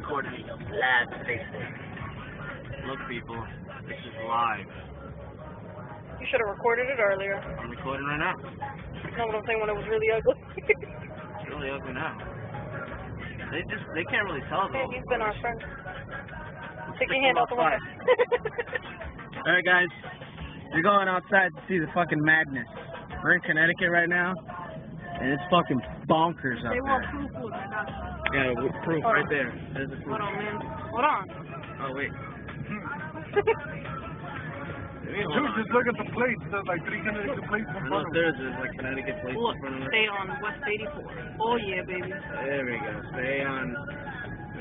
recording live to Facebook. Look, people, this is live. You should have recorded it earlier. I'm recording right now. You know what I'm saying, when it was really ugly? It's really ugly now. They can't really tell though. Hey, he's been our friend. Take your hand out the window. Alright guys, we're going outside to see the fucking madness. We're in Connecticut right now, and it's fucking bonkers up They want there. proof with it. Yeah, with proof right there. There's the proof. Hold on, man. Hold on. Oh, wait. Dude, just look at the plates. There's like 3 Connecticut plates in I know front of there's like Connecticut plates Look, in front of us. stay on West 84. Oh, yeah, baby. There we go. Stay on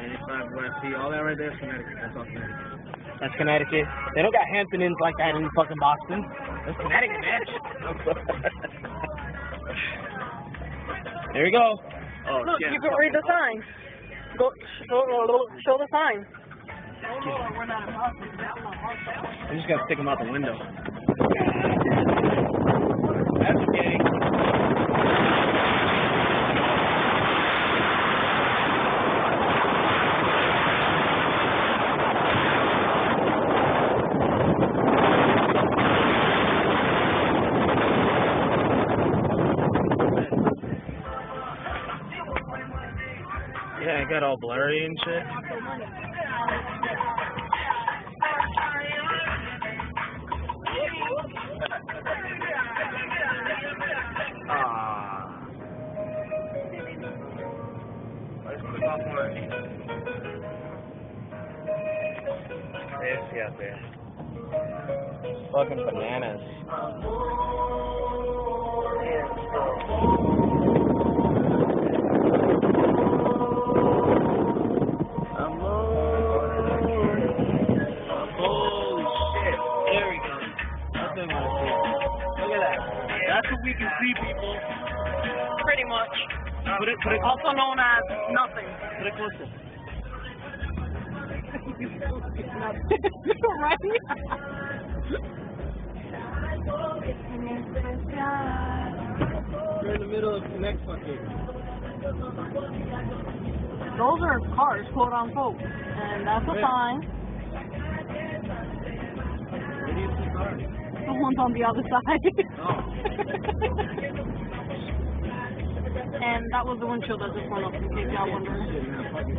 95 West P. All that right there is Connecticut. That's all Connecticut. That's Connecticut. They don't got Hampton Inns like that in fucking Boston. That's Connecticut, bitch. There we go. Oh, Look, shit. you can read the sign. Go, show the sign. I just gotta stick them out the window. That's okay. Yeah, it got all blurry and shit. Let's click off one. There's the out there. Fucking bananas. Holy shit. There we go. That's what I want to see. Look at that. That's what we can see, people. Pretty much. Put it Also known as nothing. Put it closer. Right? We're in the middle of the next fucking. Those are cars, quote unquote. And that's a sign. Where do you see cars? The one's on the other side. Oh. And that was the windshield that just went up, in case y'all wondering. Shit, man. Fucking